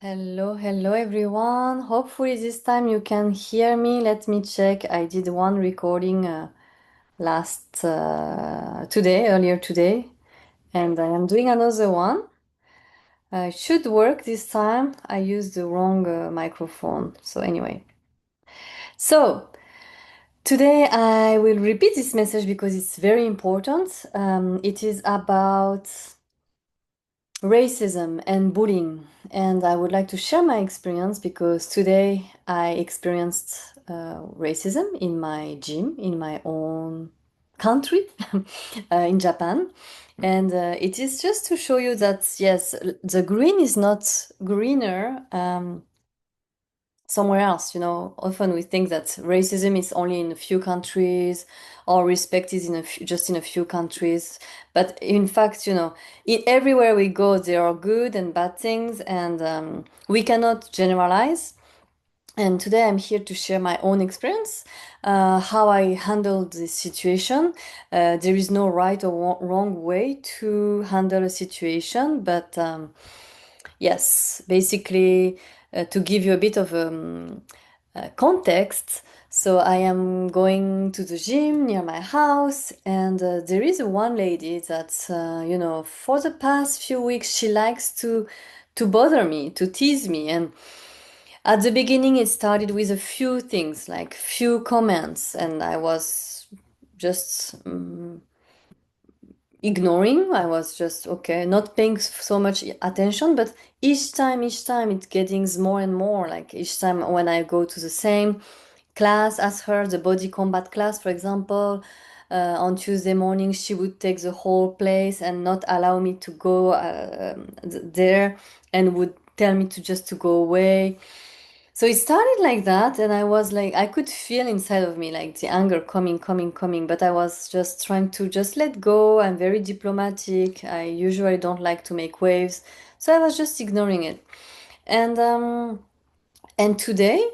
Hello everyone. Hopefully this time you can hear me. Let me check. I did one recording earlier today, and I am doing another one. It should work this time. I used the wrong microphone. So anyway, so today I will repeat this message because it's very important. It is about racism and bullying. And I would like to share my experience because today I experienced racism in my gym, in my own country, in Japan. And it is just to show you that, yes, the green is not greener. Somewhere else. Often we think that racism is only in a few countries or respect is just in a few countries. But in fact, everywhere we go, there are good and bad things, and we cannot generalize. And today I'm here to share my own experience, how I handled this situation. There is no right or wrong way to handle a situation, but yes, basically, to give you a bit of context, so I am going to the gym near my house, and there is one lady that, for the past few weeks, she likes to bother me, to tease me, and at the beginning, it started with a few things, like few comments, and I was just ignoring. I was just okay, not paying so much attention, but each time it's getting more and more. Like each time when I go to the same class as her, the body combat class, for example, on Tuesday morning, she would take the whole place and not allow me to go there, and would tell me to just to go away. So it started like that, and I was like, I could feel inside of me like the anger coming, but I was just trying to just let go. I'm very diplomatic. I usually don't like to make waves, so I was just ignoring it. And today,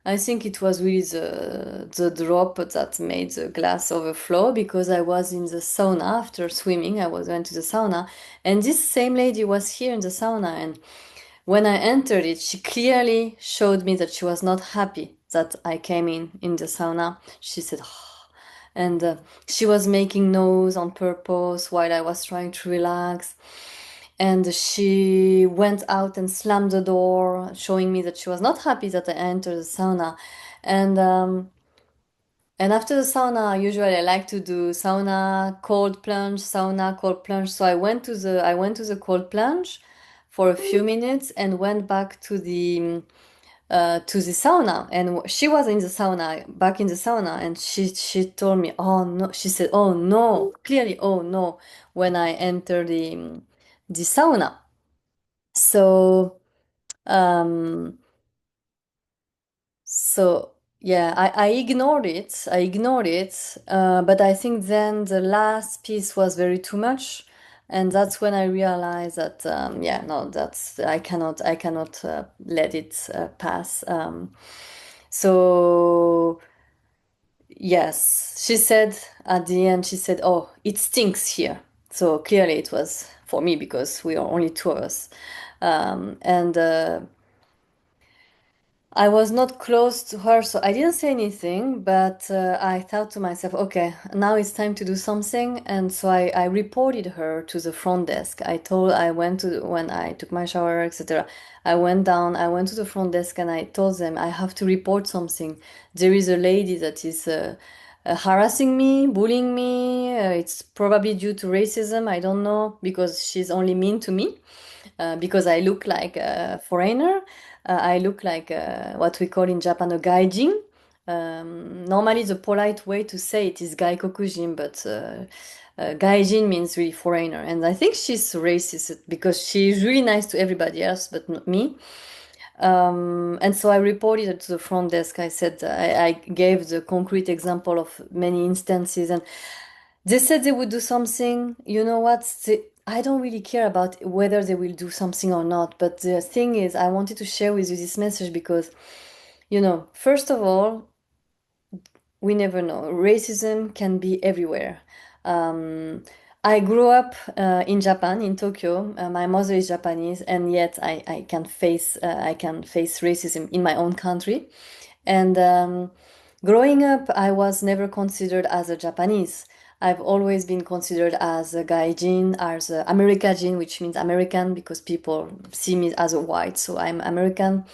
I think it was really the drop that made the glass overflow because I was in the sauna after swimming. I went to the sauna, and this same lady was here in the sauna, and when I entered it, she clearly showed me that she was not happy that I came in the sauna. She said, and she was making noise on purpose while I was trying to relax. And she went out and slammed the door, showing me that she was not happy that I entered the sauna. And and after the sauna, usually I like to do sauna, cold plunge, sauna, cold plunge. So I went to the cold plunge for a few minutes and went back to the sauna. And she was in the sauna, back in the sauna, and she told me, "Oh no," she said, "Oh no," clearly, "Oh no," when I entered the sauna. So um So yeah, I ignored it. I ignored it. But I think then the last piece was very too much, and that's when I realized that yeah, no, that's I cannot let it pass. So yes, she said at the end, she said, "Oh, it stinks here." So clearly it was for me because we are only two of us, and. I was not close to her, so I didn't say anything, but I thought to myself, okay, now it's time to do something. And so I reported her to the front desk. I went to, when I took my shower, etc. I went down, I went to the front desk and I told them, I have to report something. There is a lady that is harassing me, bullying me. It's probably due to racism, I don't know, because she's only mean to me because I look like a foreigner. I look like what we call in Japan a gaijin. Normally, the polite way to say it is gaikokujin, but gaijin means really foreigner. And I think she's racist because she's really nice to everybody else, but not me. And so I reported it to the front desk. I said, I gave the concrete example of many instances, and they said they would do something. You know what? I don't really care about whether they will do something or not. But the thing is, I wanted to share with you this message because, first of all, we never know. Racism can be everywhere. Um, I grew up in Japan, in Tokyo. My mother is Japanese, and yet I can face racism in my own country. And growing up, I was never considered as a Japanese. I've always been considered as a gaijin, as a Americajin, which means American because people see me as a white, so I'm American.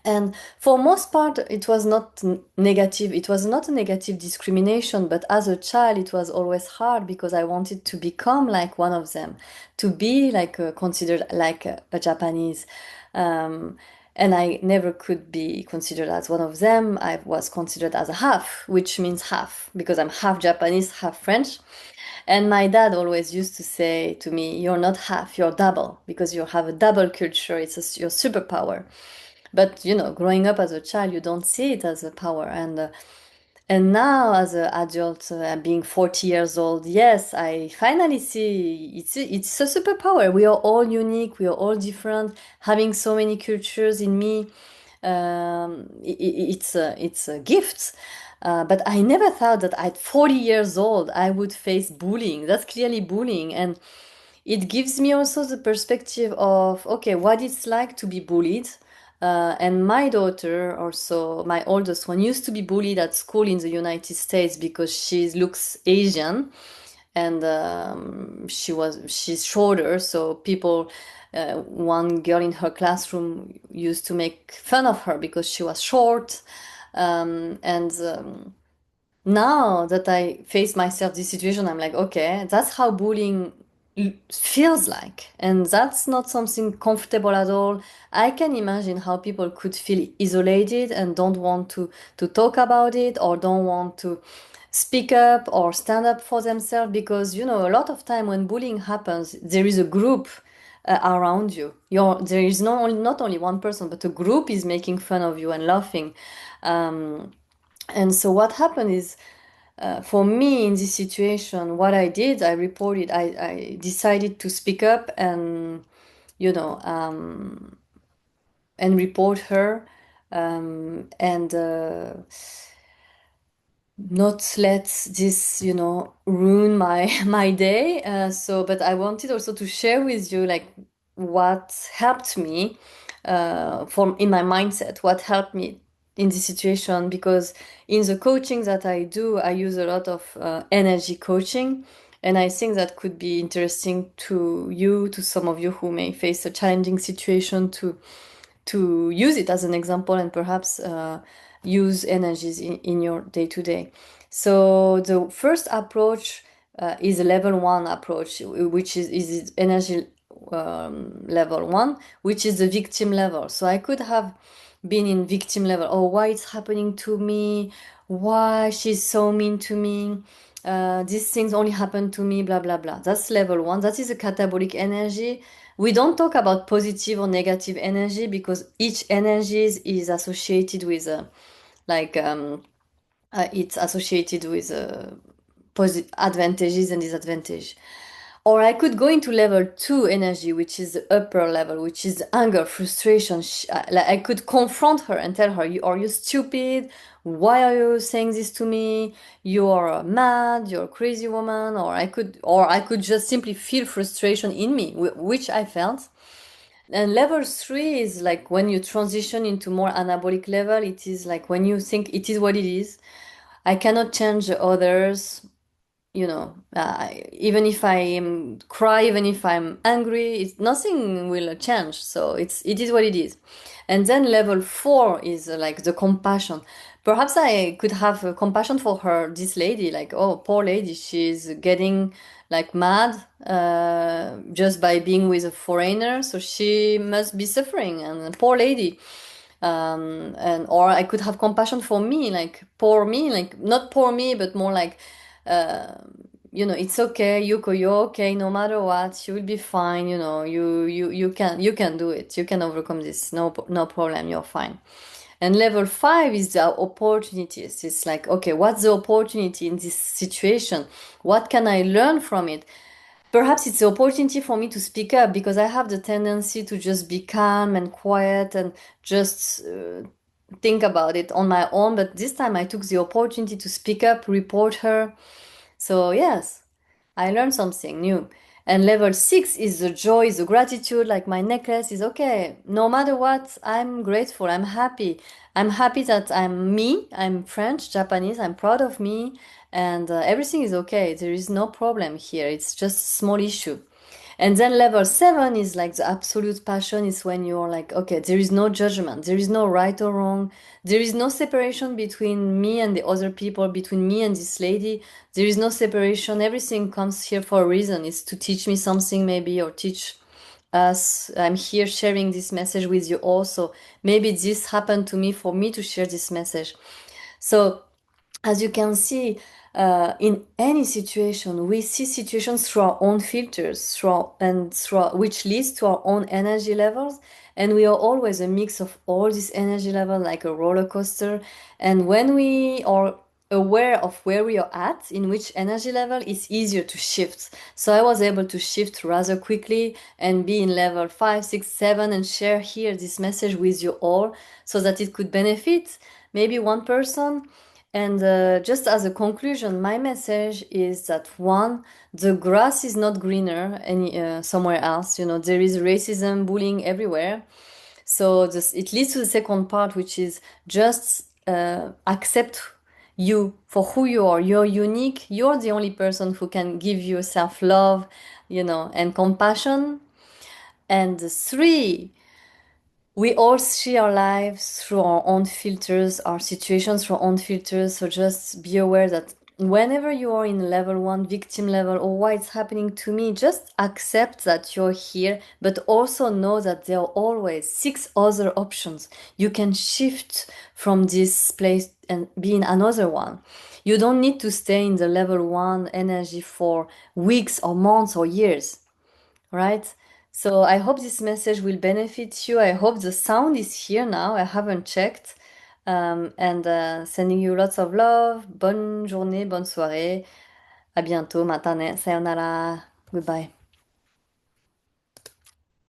And for most part, it was not negative. It was not a negative discrimination, but as a child, it was always hard because I wanted to become like one of them, to be like considered like a Japanese. Um, and I never could be considered as one of them. I was considered as a half, which means half, because I'm half Japanese, half French. And my dad always used to say to me, "You're not half, you're double, because you have a double culture. It's your superpower." But growing up as a child, you don't see it as a power. And now, as an adult, being 40 years old, yes, I finally see it's a superpower. We are all unique. We are all different. Having so many cultures in me, it's a gift. But I never thought that at 40 years old I would face bullying. That's clearly bullying, and it gives me also the perspective of, okay, what it's like to be bullied. And my daughter, also my oldest one, used to be bullied at school in the United States because she looks Asian, and she's shorter, so people. One girl in her classroom used to make fun of her because she was short, and now that I face myself this situation, I'm like, okay, that's how bullying feels like. And that's not something comfortable at all. I can imagine how people could feel isolated and don't want to talk about it, or don't want to speak up or stand up for themselves, because, a lot of time when bullying happens, there is a group around you. There is not only one person, but a group is making fun of you and laughing. And so what happened is, for me in this situation, what I did, I reported, I decided to speak up and, you know, and report her, and not let this, ruin my my day. But I wanted also to share with you like what helped me, from in my mindset, what helped me in this situation, because in the coaching that I do, I use a lot of energy coaching, and I think that could be interesting to some of you who may face a challenging situation, to use it as an example, and perhaps use energies in your day to day. So the first approach is a level one approach, which is energy level one, which is the victim level. So I could have been in victim level. Oh, why it's happening to me? Why she's so mean to me? These things only happen to me, blah, blah, blah. That's level one. That is a catabolic energy. We don't talk about positive or negative energy because each energy is associated with like it's associated with advantages and disadvantages. Or I could go into level two energy, which is the upper level, which is anger, frustration. Like I could confront her and tell her, Are you stupid? Why are you saying this to me? You're mad. You're a crazy woman." Or I could just simply feel frustration in me, which I felt. And level three is like when you transition into more anabolic level. It is like when you think it is what it is. I cannot change the others. Even if I am cry, even if I'm angry, nothing will change. So it is what it is. And then level four is like the compassion. Perhaps I could have compassion for her, this lady, like, oh, poor lady, she's getting like mad just by being with a foreigner, so she must be suffering, and poor lady. And or I could have compassion for me, like poor me, like not poor me, but more like, uh, it's okay, Yuko, you're okay, no matter what, you will be fine. You can do it. You can overcome this. No problem. You're fine. And level five is the opportunities. It's like, okay, what's the opportunity in this situation? What can I learn from it? Perhaps it's the opportunity for me to speak up, because I have the tendency to just be calm and quiet and just think about it on my own. But this time I took the opportunity to speak up, report her. So, yes, I learned something new. And level 6 is the joy, is the gratitude, like my necklace is okay. No matter what, I'm grateful, I'm happy. I'm happy that I'm me, I'm French, Japanese, I'm proud of me, and everything is okay. There is no problem here. It's just a small issue. And then level 7 is like the absolute passion is when you're like, okay, there is no judgment, there is no right or wrong, there is no separation between me and the other people, between me and this lady. There is no separation. Everything comes here for a reason. It's to teach me something, maybe, or teach us. I'm here sharing this message with you also. Maybe this happened to me for me to share this message. So as you can see, in any situation, we see situations through our own filters, which leads to our own energy levels. And we are always a mix of all these energy levels, like a roller coaster. And when we are aware of where we are at, in which energy level, it's easier to shift. So I was able to shift rather quickly and be in level 5, 6, 7, and share here this message with you all so that it could benefit maybe one person. And just as a conclusion, my message is that one, the grass is not greener somewhere else. You know, there is racism, bullying everywhere. So it leads to the second part, which is just accept you for who you are. You're unique. You're the only person who can give you self-love, and compassion. And three, we all see our lives through our own filters, our situations through our own filters. So just be aware that whenever you are in level 1, victim level, or why it's happening to me, just accept that you're here, but also know that there are always 6 other options. You can shift from this place and be in another one. You don't need to stay in the level 1 energy for weeks or months or years, right? So I hope this message will benefit you. I hope the sound is here now. I haven't checked. And sending you lots of love. Bonne journée, bonne soirée. À bientôt, matane, sayonara. Goodbye.